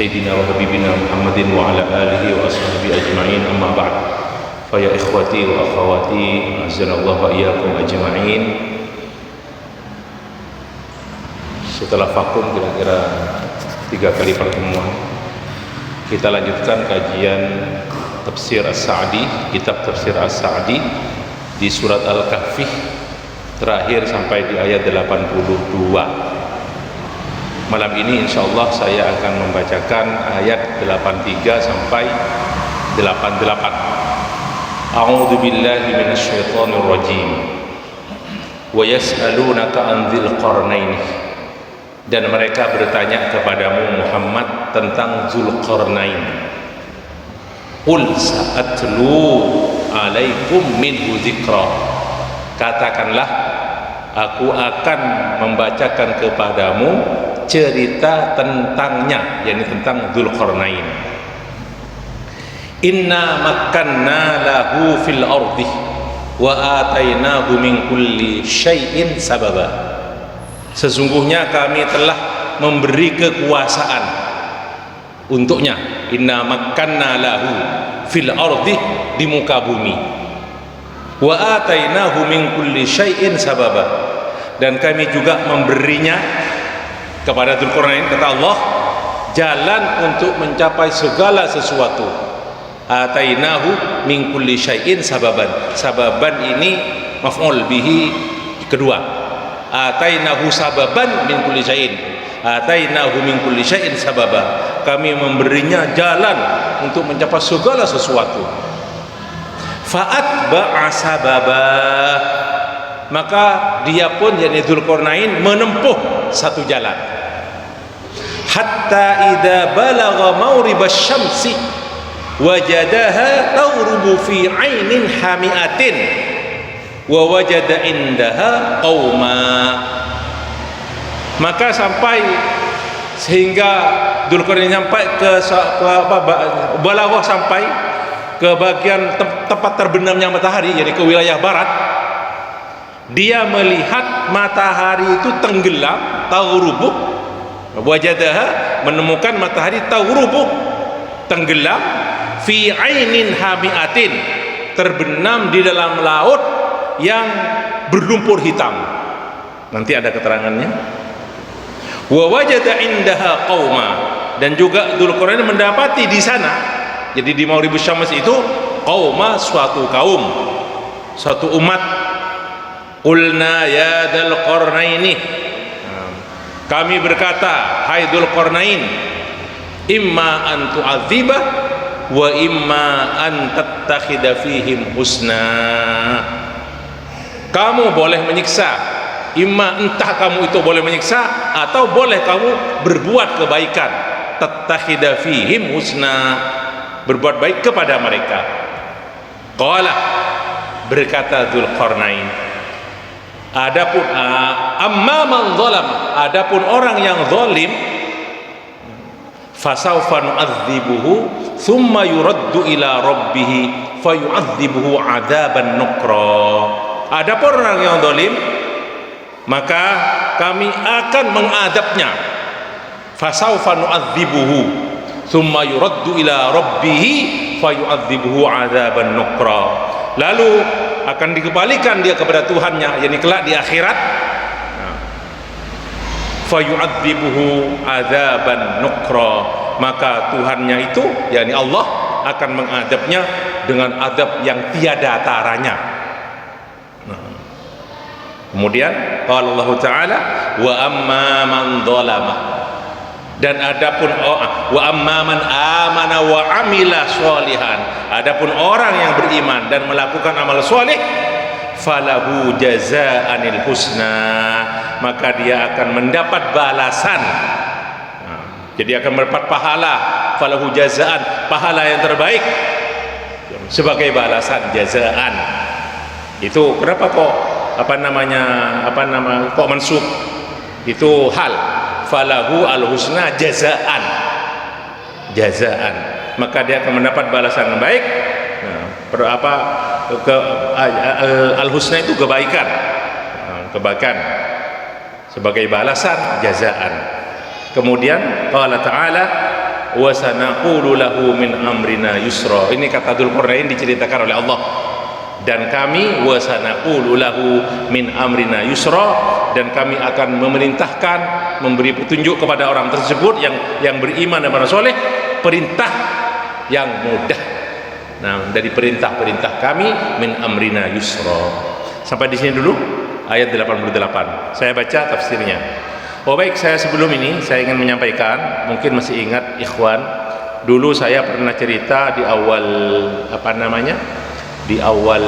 سيدنا وحبيبنا محمد وعلى آله وأصحابه أجمعين أما بعد فيا إخوتي وأخواتي أعزنا الله وإياكم أجمعين. Setelah vakum kira-kira 3 kali pertemuan, kita lanjutkan kajian tafsir As-Sa'di, kitab tafsir As-Sa'di di surat Al-Kahfi terakhir sampai di ayat 82. Malam ini insyaallah saya akan membacakan ayat 83 sampai 88. A'udzu billahi minasyaitonir rajim. Wa yas'alunaka 'an dzil qarnain. Dan mereka bertanya kepadamu Muhammad tentang Dzulqarnain. Qul sa'atlu 'alaikum minhu dzikra. Katakanlah, aku akan membacakan kepadamu cerita tentangnya, yakni tentang Dzulqarnain. Inna makkanna lahu fil ardi wa atainahu min kulli syai'in sababa. Sesungguhnya kami telah memberi kekuasaan untuknya. Inna makkanna lahu fil ardi, di muka bumi. Wa atainahu min kulli syai'in sababa, dan kami juga memberinya kepada Dzulqarnain, kata Allah, jalan untuk mencapai segala sesuatu. Atainahu min kulli syai'in sababan. Sababan ini maf'ul bihi kedua. Atainahu sababan min kulli syai'in. Atainahu min kulli syai'in sababa. Kami memberinya jalan untuk mencapai segala sesuatu. Fa'atba'a sababa. Maka dia pun, yakni Dzulqarnain, menempuh satu jalan. Hatta idza balagha mawribasy syamsi wajadaha taghrubu fi 'ainin hami'atin wa wajada indaha qauma. Maka sampai sehingga Dzulqarnain sampai ke balagha, sampai ke bagian tempat terbenamnya matahari, yakni ke wilayah barat. Dia melihat matahari itu tenggelam, taghrubu, wajadaha, menemukan matahari taghrubu, tenggelam, fi ainin hamiatin, terbenam di dalam laut yang berlumpur hitam. Nanti ada keterangannya. Wa wajada indaha qauma, dan juga Dzulqarnain mendapati di sana, jadi di Mawribus Syams itu, qauma, suatu kaum, suatu umat. Qulna ya Dzulqarnaini, kami berkata, hai Dzulqarnain, imma an tu'adzibah wa imma an tattakhidha fihim husna. Kamu boleh menyiksa, imma, entah kamu itu boleh menyiksa atau boleh kamu berbuat kebaikan. Tattakhidha fihim husna, berbuat baik kepada mereka. Qala, berkata Dzulqarnain, adapun amma man zalam, adapun orang yang zalim, fasawfa nu'adzibuhu thumma yuraddu ila rabbih fayu'adzibuhu 'adzaban nukra. Adapun orang yang zalim, maka kami akan mengadabnya. Fasawfa nu'adzibuhu thumma yuraddu ila rabbih fayu'adzibuhu 'adzaban nukra. Lalu akan dikembalikan dia kepada Tuhannya, yakni kelak di akhirat. Fayu'adzibuhu 'adzaban nukra, maka Tuhannya itu, yakni Allah, akan mengadabnya dengan adab yang tiada taranya. Kemudian qala Allah Ta'ala, wa amma man zalama, dan adapun wa amma man amana wa amila sholihan, adapun orang yang beriman dan melakukan amal soleh, falahu jazaanil husna, maka dia akan mendapat balasan. Jadi akan mendapat pahala, falahu jazaan, pahala yang terbaik sebagai balasan, jazaan. Itu kenapa kok kok mansub? Itu hal, falahu al-husna jazaan, maka dia akan mendapat balasan yang baik. Al-husna itu kebaikan, sebagai balasan, jazaan. Kemudian qala ta'ala, wa sanaqulu lahu min amrina yusra. Ini kata Dzulqarnain diceritakan oleh Allah. Dan kami wa sanaqulu lahu min amrina yusra, dan kami akan memerintahkan, memberi petunjuk kepada orang tersebut yang beriman dan beramal soleh, perintah yang mudah. Nah, dari perintah-perintah kami min amrina yusra. Sampai di sini dulu ayat 88. Saya baca tafsirnya. Oh baik, saya sebelum ini saya ingin menyampaikan, mungkin masih ingat ikhwan, dulu saya pernah cerita di awal di awal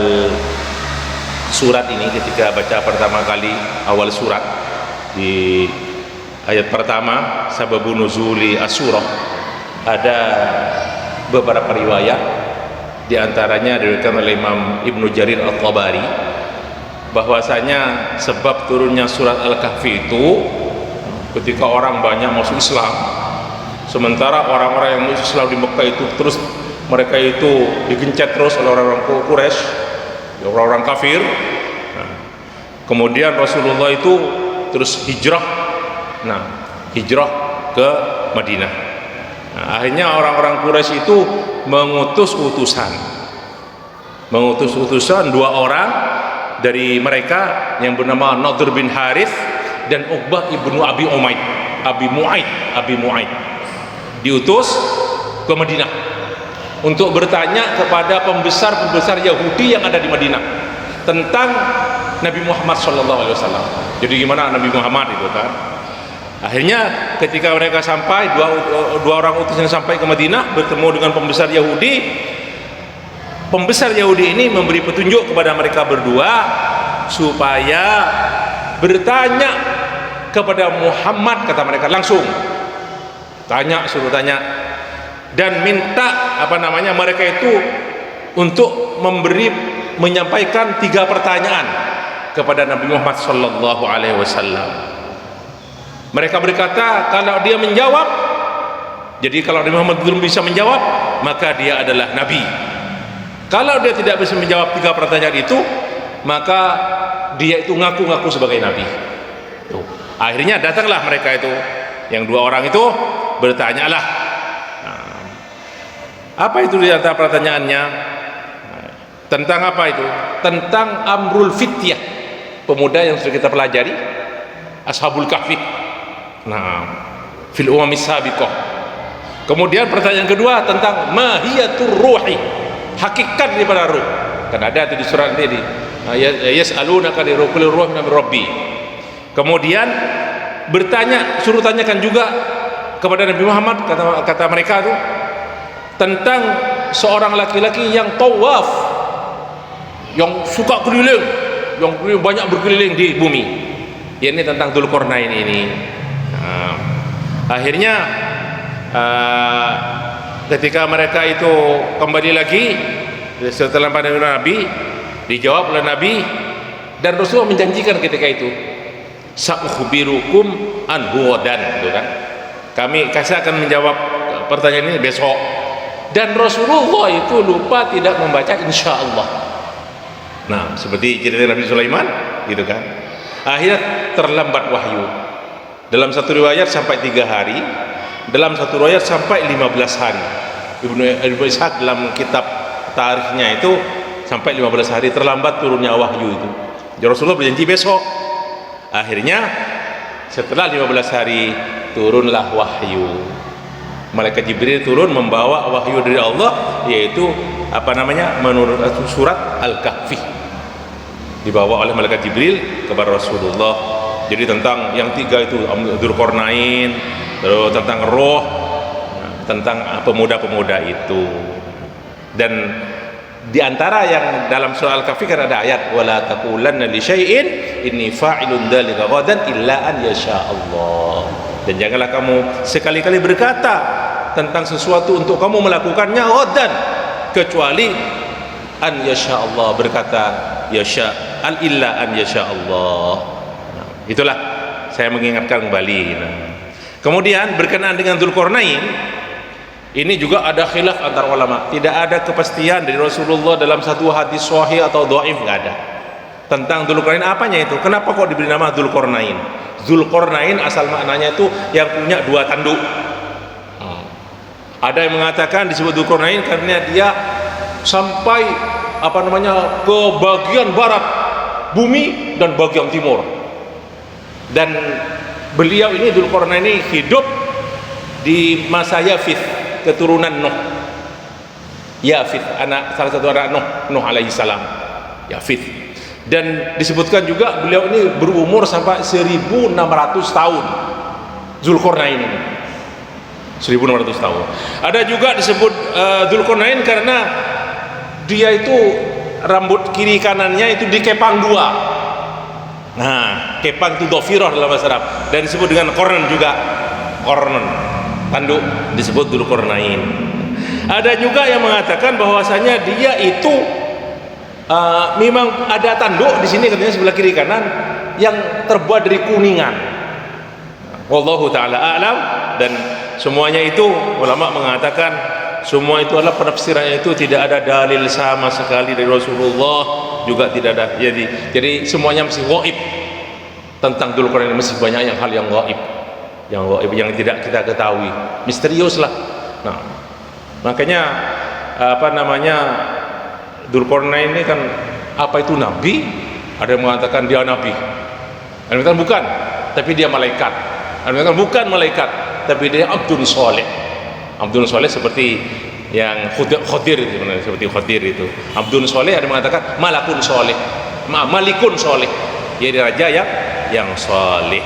surat ini, ketika baca pertama kali awal surat di ayat pertama sababun nuzuli as-surah, ada beberapa riwayat, di antaranya diriwayatkan oleh Imam Ibnu Jarir At-Tabari bahwasanya sebab turunnya surat Al-Kahfi itu ketika orang banyak masuk Islam, sementara orang-orang yang masuk Islam di Mekah itu terus mereka itu digencet terus oleh orang-orang Quraisy, orang-orang kafir. Nah, kemudian Rasulullah itu terus hijrah ke Madinah. Nah, akhirnya orang-orang Quraisy itu mengutus utusan 2 orang dari mereka yang bernama Nadhr bin Harith dan Uqbah ibnu Abi Mu'aid diutus ke Madinah untuk bertanya kepada pembesar-pembesar Yahudi yang ada di Madinah tentang Nabi Muhammad SAW. Jadi gimana Nabi Muhammad itu kan? Akhirnya ketika mereka sampai, dua orang utusan sampai ke Madinah bertemu dengan pembesar Yahudi. Pembesar Yahudi ini memberi petunjuk kepada mereka berdua supaya bertanya kepada Muhammad, kata mereka, langsung suruh tanya, dan minta mereka itu untuk menyampaikan 3 pertanyaan kepada Nabi Muhammad sallallahu alaihi wasallam. Mereka berkata, kalau dia menjawab, jadi kalau Nabi Muhammad belum bisa menjawab, maka dia adalah nabi. Kalau dia tidak bisa menjawab 3 pertanyaan itu, maka dia itu ngaku-ngaku sebagai nabi. Tuh. Akhirnya datanglah mereka itu, yang 2 orang itu bertanyalah. Nah, apa itu di antara pertanyaannya? Tentang apa itu? Tentang amrul fityah, pemuda yang sudah kita pelajari, ashabul kahfi. Nah, fil umamis sabiqah. Kemudian pertanyaan kedua tentang mahiyatur ruhi, hakikat daripada ruh. Kan ada itu di surat ini, yas'alunaka li ruhil ruh min rabbi. Kemudian suruh tanyakan juga kepada Nabi Muhammad, kata mereka itu, tentang seorang laki-laki yang tawaf, yang suka keliling, yang banyak berkeliling di bumi. Ini tentang Dzulqarnain ini. Nah, akhirnya ketika mereka itu kembali lagi setelah pandangan Nabi, dijawab oleh Nabi, dan Rasulullah menjanjikan ketika itu, sa'ukhbirukum anhu ghadan, gitu kan? Saya akan menjawab pertanyaan ini besok. Dan Rasulullah itu lupa tidak membaca insyaallah. Nah, seperti cerita Nabi Sulaiman, gitu kan? Akhirnya terlambat wahyu. Dalam satu riwayat sampai 3 hari, dalam satu riwayat sampai 15 hari. Ibnu Ishaq dalam kitab tarikhnya itu sampai 15 hari terlambat turunnya wahyu itu. Jadi Rasulullah berjanji besok. Akhirnya setelah 15 hari turunlah wahyu. Malaikat Jibril turun membawa wahyu dari Allah, yaitu menurut surat Al-Kahfi, dibawa oleh malaikat Jibril kepada Rasulullah. Jadi tentang yang 3 itu, Dzulqarnain, terus tentang roh, tentang pemuda-pemuda itu. Dan di antara yang dalam surah Al-Kahfi kan ada ayat, wala taqulanna li syai'in inni fa'ilun dzalika ghadan illa an yasha Allah. Dan janganlah kamu sekali-kali berkata tentang sesuatu untuk kamu melakukannya ghadan, kecuali an yasha Allah, berkata yasha al illa an yasha Allah. Nah, itulah saya mengingatkan kembali. Nah, kemudian berkenaan dengan Dzulqarnain, ini juga ada khilaf antar ulama. Tidak ada kepastian dari Rasulullah dalam satu hadis sahih atau dhaif, enggak ada. Tentang Dzulqarnain, apanya itu? Kenapa kok diberi nama Dzulqarnain? Dzulqarnain asal maknanya itu yang punya 2 tanduk. Ada yang mengatakan disebut Dzulqarnain karena dia sampai ke bagian barat bumi dan bagian timur. Dan beliau ini Dzulqarnain ini hidup di masa Yafith, keturunan Nuh. Yafith, salah satu anak Nuh alaihi salam. Yafith. Dan disebutkan juga beliau ini berumur sampai 1600 tahun. Dzulqarnain ini 1600 tahun. Ada juga disebut Dzulqarnain karena dia itu rambut kiri kanannya itu dikepang dua. Nah, kepang itu dhafirah dalam bahasa Arab, dan disebut dengan kornen juga. Kornen, tanduk, disebut Dzulqarnain. Ada juga yang mengatakan bahwasanya dia itu memang ada tanduk di sini katanya sebelah kiri kanan yang terbuat dari kuningan. Wallahu taala a'lam. Dan semuanya itu ulama mengatakan semua itu adalah penafsirannya itu tidak ada dalil sama sekali dari Rasulullah, juga tidak ada. Jadi semuanya masih ghaib tentang Dzulqarnain, masih banyak hal yang ghaib, yang tidak kita ketahui, misterius lah. Nah, makanya Dzulqarnain ini kan apa itu nabi? Ada yang mengatakan dia nabi, ada yang mengatakan bukan, tapi dia malaikat. Ada yang mengatakan bukan malaikat, tapi dia abdun soleh. Abdun soleh seperti yang Khadir itu, seperti Khadir itu. Abdun soleh, ada yang mengatakan malakun soleh, malikun soleh, jadi raja yang soleh.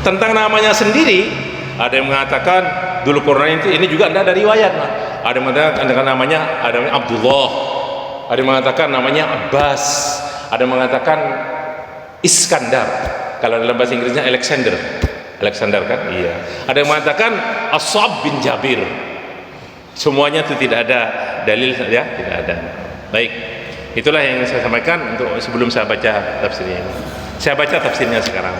Tentang namanya sendiri, ada yang mengatakan Dzulqarnain ini juga tidak ada riwayat. Ada yang mengatakan namanya Abdullah, ada yang mengatakan namanya Abbas, ada yang mengatakan Iskandar. Kalau dalam bahasa Inggrisnya Alexander kan? Iya. Ada yang mengatakan Ashab bin Jabir. Semuanya itu tidak ada dalil ya, tidak ada. Baik, itulah yang saya sampaikan untuk sebelum saya baca tafsirnya. Saya baca tafsirnya sekarang.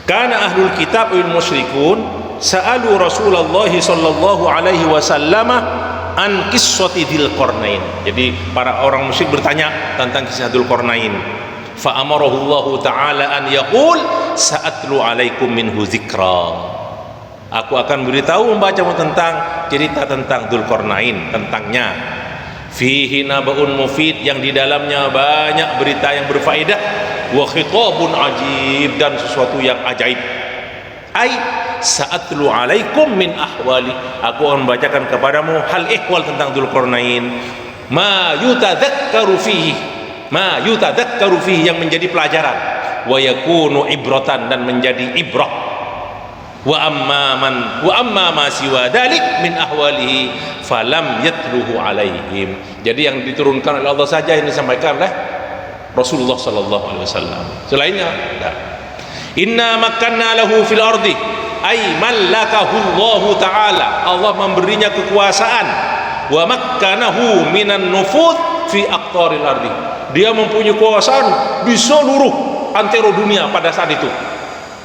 Kana ahlul kitab wal musyrikun sa'alu Rasulullah sallallahu alaihi wasallam an qissati Dzulqarnain. Jadi para orang musyrik bertanya tentang kisah Dzulqarnain. Fa amarahu Allah taala an yaqul sa'atlu alaikum minhu dzikra. Aku akan beritahu membacamu tentang cerita tentang Dzulqarnain, tentangnya. Fihi nabaun mufid, yang di dalamnya banyak berita yang berfaedah, wa khitabun ajib, dan sesuatu yang ajaib. Ai sa'atlu alaikum min ahwali, aku akan membacakan kepadamu hal ihwal tentang Dzulqarnain, ma yutadzakkaru fihi, yang menjadi pelajaran, wa yakunu ibratan, dan menjadi ibrah. Wa amma ma siwa dalik min ahwalihi falam yatluhu alaihim. Jadi yang diturunkan oleh Allah saja yang disampaikan oleh Rasulullah sallallahu alaihi wasallam. Selainnya enggak. Inna makkanna lahu fil ardi, ay mallakahu Allah taala, Allah memberinya kekuasaan. Wa makkanahu minan nufudh fi aqtaril ardi, dia mempunyai kekuasaan di seluruh antero dunia pada saat itu,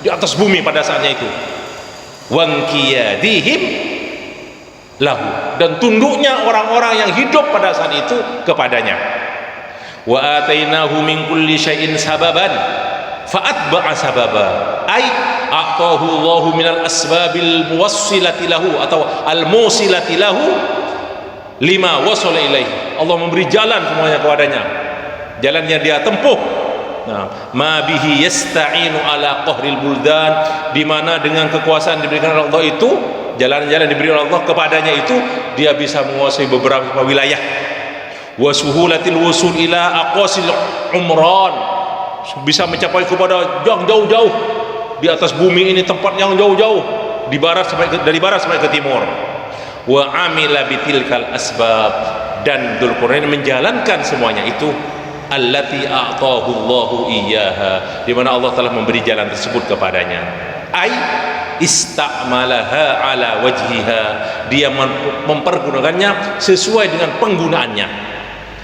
di atas bumi pada saatnya itu. Wangkiyadihim lahu, dan tunduknya orang-orang yang hidup pada saat itu kepadanya. Wa atainahu min kulli syai'in sababan fa'atba'a sababa, ay a'tahu Allahu minal asbabil muwassilati lahu atau al-musilati lahu lima wasala ilaihi. Allah memberi jalan semuanya kepadanya, jalan yang dia tempuh. Nah, ma bihi yasta'inu ala qahril buldan, di mana dengan kekuasaan diberikan oleh Allah itu, jalan-jalan diberi oleh Allah kepadanya itu, dia bisa menguasai beberapa wilayah. Wa suhulatil wusul ila aqwasil umran, bisa mencapai kepada yang jauh-jauh di atas bumi ini, tempat yang jauh-jauh, dari barat sampai ke timur. Wa amila bitilkal asbab, dan Dzulqarnain menjalankan semuanya itu, allati a'tahu Allahu iyyaha, di mana Allah telah memberi jalan tersebut kepadanya. Ai istamalaha ala wajhiha, dia mempergunakannya sesuai dengan penggunaannya.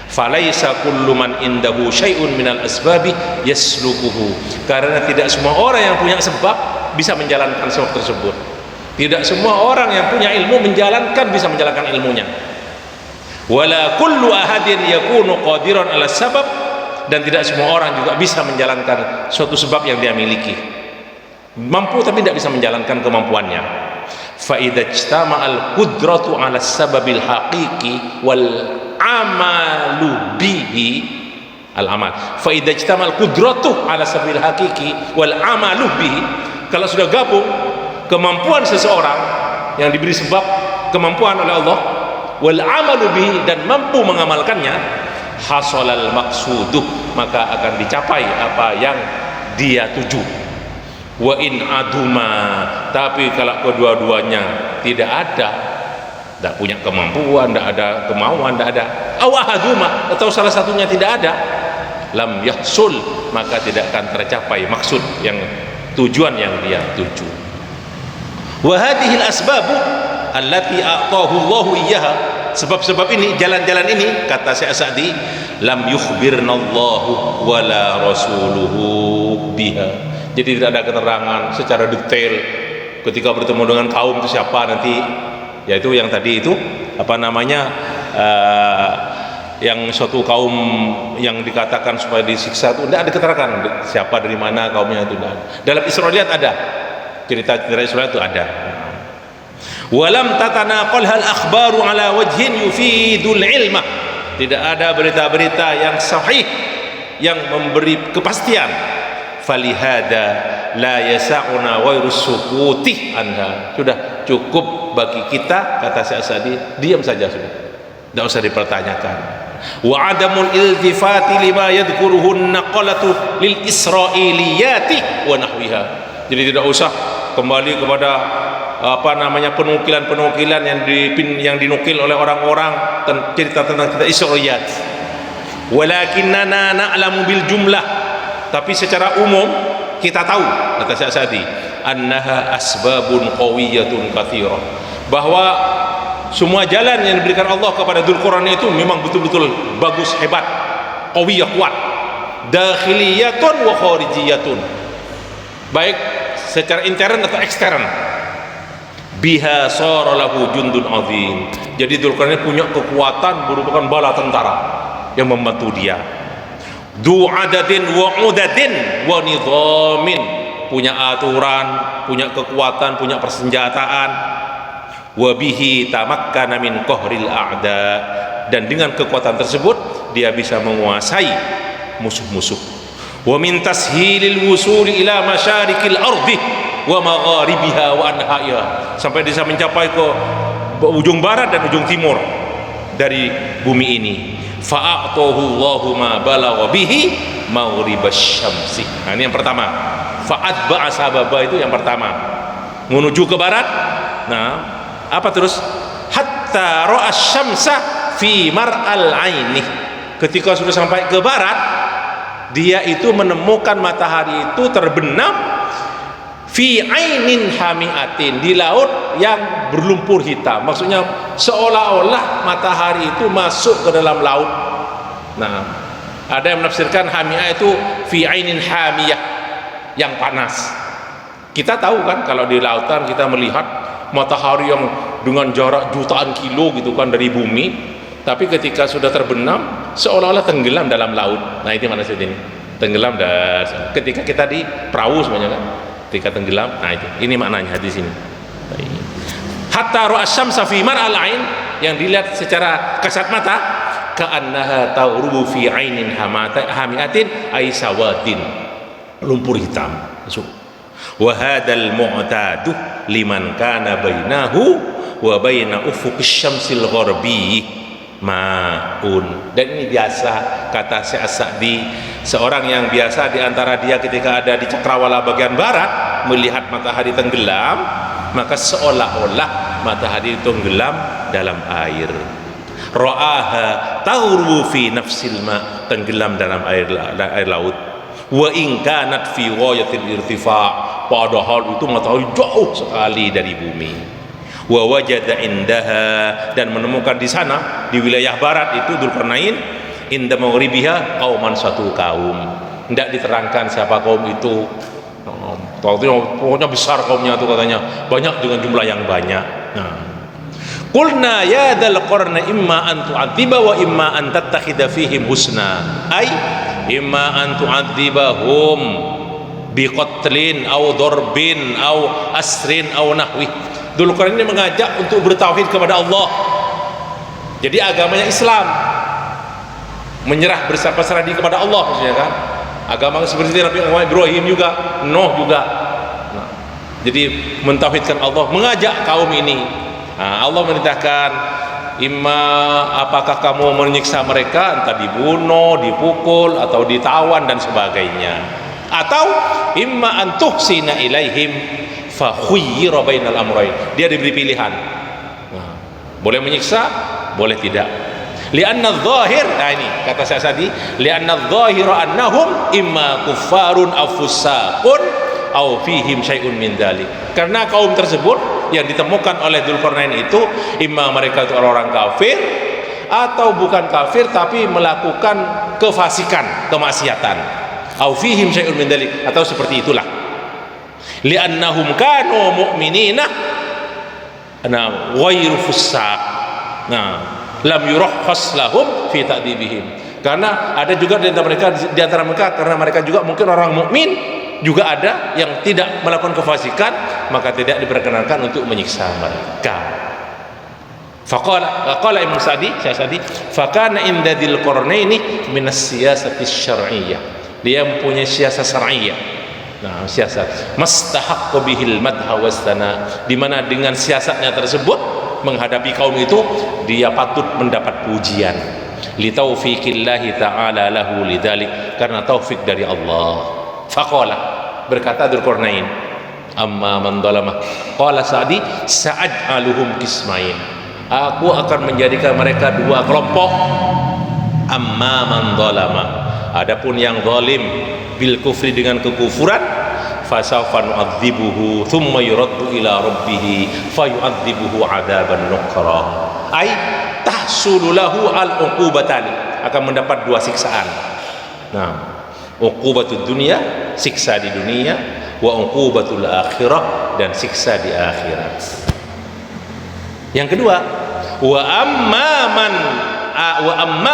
Falaisa kullu man indahu syai'un minal asbabi yaslukuhu, karena tidak semua orang yang punya sebab bisa menjalankan sebab tersebut. Tidak semua orang yang punya ilmu bisa menjalankan ilmunya. Wala kullu ahadin yakunu qadiran ala sabab, dan tidak semua orang juga bisa menjalankan suatu sebab yang dia miliki. Mampu tapi tidak bisa menjalankan kemampuannya. fa idza ijtama'al qudratu 'ala sababil haqiqi wal amalu bihi al-amal. Fa idza ijtama'al qudratu 'ala sababil haqiqi wal amalu bihi, kalau sudah gabung kemampuan seseorang yang diberi sebab kemampuan oleh Allah, wal amalu bihi, dan mampu mengamalkannya, hasolal maqsuduh, maka akan dicapai apa yang dia tuju. Wa in aduma, tapi kalau kedua-duanya tidak ada, tidak punya kemampuan, tidak ada kemauan, tidak ada, awahaduma, atau salah satunya tidak ada, lam yahsul, maka tidak akan tercapai maksud yang tujuan yang dia tuju. Wa hadhil asbabu allati a'tahu Allahu iyyaha, sebab-sebab ini, jalan-jalan ini, kata Syekh Sa'di, lam yukhbirnallahu wala rasuluhu biha. Jadi tidak ada keterangan secara detail ketika bertemu dengan kaum itu siapa nanti, yaitu yang tadi itu apa namanya, yang suatu kaum yang dikatakan supaya disiksa itu tidak ada keterangan siapa, dari mana kaumnya, itu tidak ada. Dalam Israiliyat ada cerita-cerita Israel itu ada. Walam tatanaqalhal akhbaru ala wajhin yufidul ilma, tidak ada berita-berita yang sahih yang memberi kepastian. Falihada la yasa'una wairus sukuti anha, sudah cukup bagi kita, kata Syekh Sa'di, diam saja sudah, tidak usah dipertanyakan. Wa adamul iltifati lima yadhkuruhu naqalatu lil israiliyati wa nahwiha, jadi tidak usah kembali kepada apa namanya penukilan-penukilan yang dinukil oleh orang-orang cerita tentang kita Israiliyat. Walakinnana na'lamu bil jumlah, tapi secara umum kita tahu, kata Syekh Sa'di, annaha asbabun qawiyatun katsirah, bahwa semua jalan yang diberikan Allah kepada Dzulqarnain itu memang betul-betul bagus, hebat, qawiyah, kuat, dakhiliyatun wa kharijiyatun, baik secara intern atau ekstern. Biha sara lahu jundun azim, jadi Dzulqarnain punya kekuatan berupa bala tentara yang membantu dia. Du adadin wa udadin wa nidhamin, punya aturan, punya kekuatan, punya persenjataan. Wa bihi tamakkana min qahril a'da, dan dengan kekuatan tersebut dia bisa menguasai musuh-musuh. Wa min tashilil wusuli ila masyarikil ardi wa magharibiha wa anha'iha, sampai bisa mencapai ke ujung barat dan ujung timur dari bumi ini. Fa'atahu Allahu ma balagha bihi maghribasy syamsi. Nah, ini yang pertama. Fa'atba'a sababa, itu yang pertama, menuju ke barat. Nah, apa terus? Hatta ra'a syamsa fi mar'al aini, ketika sudah sampai ke barat, dia itu menemukan matahari itu terbenam fi ainin hamiatin, di laut yang berlumpur hitam, maksudnya seolah-olah matahari itu masuk ke dalam laut. Nah, ada yang menafsirkan hamiah itu fi ainin hamiyah, yang panas. Kita tahu kan kalau di lautan kita melihat matahari yang dengan jarak jutaan kilo gitu kan dari bumi, tapi ketika sudah terbenam seolah-olah tenggelam dalam laut. Nah, itu mana sih ini? Tenggelam ketika kita di perahu semuanya kan, ketika tenggelam. Nah, ini maknanya di sini. Hatta ra'a syamsa fi mar'al ain, yang dilihat secara kasat mata, ka'annaha tawrubu fi ainin hamiatin ay sawadin, lumpur hitam. Wa hadzal mu'tadu liman kana bainahu wa baina ufuqis syamsil gharbi ma'un. Dan ini biasa, kata Syekh Sa'di, seorang yang biasa di antara dia ketika ada di cakrawala bagian barat melihat matahari tenggelam, maka seolah-olah matahari tenggelam dalam air. Ra'aha taghrubu fi nafsil ma, tenggelam dalam air laut. Wa in kanat fi ghayatil irtifa', padahal itu matahari jauh sekali dari bumi. Wa wajada indaha, dan menemukan di sana di wilayah barat itu Dzulqarnain, inda maghribiha qauman, satu kaum. Tidak diterangkan siapa kaum itu. Pokoknya besar kaumnya itu, katanya banyak dengan jumlah yang banyak. Nah, qulna ya dzal qarna imma an tu'adziba wa imma an tattakhidha fihim husna, ay imma an tu'adzibahum biqatlin aw darbin aw asrin aw nahwi, Dzulqarnain ini mengajak untuk bertauhid kepada Allah. Jadi agamanya Islam, menyerah berserah diri kepada Allah maksudnya kan. Agama seperti Nabi Ibrahim juga, Nuh juga. Nah, jadi mentauhidkan Allah, mengajak kaum ini. Nah, Allah merintahkan, apakah kamu menyiksa mereka, entah dibunuh, dipukul, atau ditawan dan sebagainya, atau imma an tuhsina ilaihim fa khuyyira bainal amrayn. Dia diberi pilihan. Nah, boleh menyiksa, boleh tidak. Li'anna adh-dhahir, nah ini kata saya tadi, li'anna adh-dhahira annahum imma kuffarun aw fusaqun aw fihim syai'un min dzalik. Karena kaum tersebut yang ditemukan oleh Dzulqarnain itu imma mereka itu orang kafir atau bukan kafir tapi melakukan kefasikan, kemaksiatan. Aw fihim syai'un min dzalik, atau seperti itulah. Li'annahum kanu mu'minina ghairu fusaq. Nah, lam yurakhas lahum fi ta'dibihim. Karena ada juga di antara mereka karena mereka juga mungkin orang mukmin, juga ada yang tidak melakukan kefasikan, maka tidak diperkenankan untuk menyiksa mereka. Faqala Imam Sa'di, fakana inda Dzulqarnaini min as-siyasati syar'iyyah. Dia mempunyai siasat syar'iyyah. Nah, siasat mastahaqqu bihil madha wasana, di mana dengan siasatnya tersebut menghadapi kaum itu dia patut mendapat pujian. Li taufiqillahi ta'ala lahu lidzalik, karena taufik dari Allah. Faqala, berkata Dzulqarnain, amma man dhalamah, qala Sa'di sa'aj'aluhum qismain, aku akan menjadikan mereka dua kelompok. Amma man dhalamah, adapun yang zalim bil kufri dengan kekufuran, fasawfa nu'adzibuhu thumma yuraddu ila rabbih fayu'adzibuhu 'adzaban nukra, ay tahsulu lahu al-uqubatani, akan mendapat dua siksaan. Nah, uqubatud dunya, siksa di dunia, wa uqubatul akhirah, dan siksa di akhirat. Yang kedua, wa amma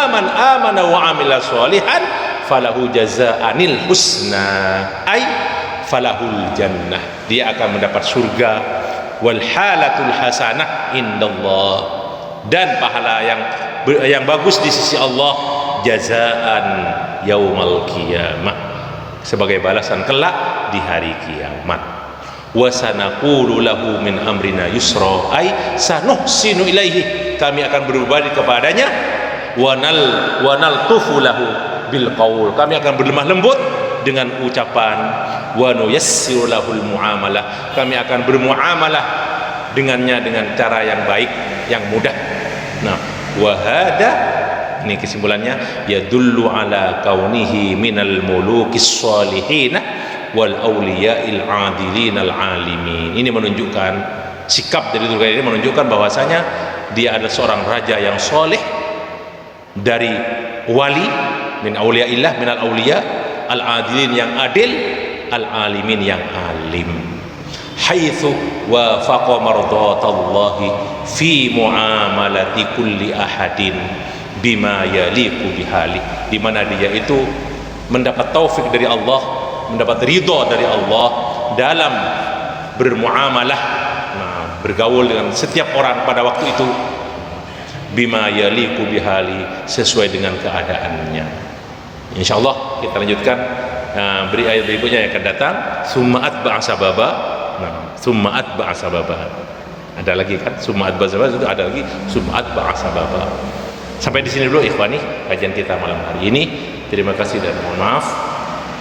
man amana wa amila sholihan falahu jazaa'anil husna, ay falahul jannah, dia akan mendapat surga. Wal halatul hasanah indallah, dan pahala yang bagus di sisi Allah, jazaan yaumal qiyamah, sebagai balasan kelak di hari kiamat. Wa sanaqulu lahu min amrina yusra, ay sanuhsinu ilaihi, kami akan berbalik kepadanya. Wa naltufu lahu bil qaul, kami akan berlemah lembut dengan ucapan. Wa nuyassiru lahul muamalah, kami akan bermuamalah dengannya dengan cara yang baik, yang mudah. Nah, wa hada, ini kesimpulannya, yadullu ala kaunihi minal mulukis sholihin wal awliya'il adilin al alimin. Ini menunjukkan sikap dari Dzulqarnain ini, menunjukkan bahwasanya dia adalah seorang raja yang soleh, dari wali, min awliya'illah, min al awliya al adilin yang adil, al alimin yang alim. Haitsu wafaqa mardatallahi fi muamalati kulli ahadin bima yaliqu bihali, di mana dia itu mendapat taufik dari Allah, mendapat ridha dari Allah dalam bermuamalah, bergaul dengan setiap orang pada waktu itu, bima yaliqu bihali, sesuai dengan keadaannya. Insyaallah kita lanjutkan beri ayat berikutnya yang akan datang. Summa atba'a sababa. Nah, summa atba'a sababa. Ada lagi kan? Summa atba'a sababa, itu ada lagi summa atba'a sababa. Sampai di sini dulu ikhwani kajian kita malam hari ini. Terima kasih dan mohon maaf.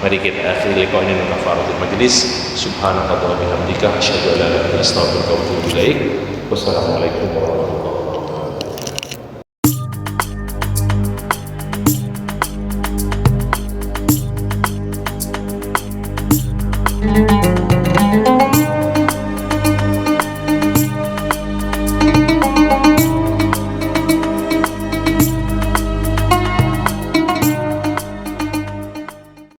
Mari kita akhiri liqa ini dengan kafaratul majlis. Subhanaka wa bihamdika asyhadu an la ilaha illa anta astaghfiruka wa atubu ilaik. Wassalamualaikum warahmatullahi wabarakatuh.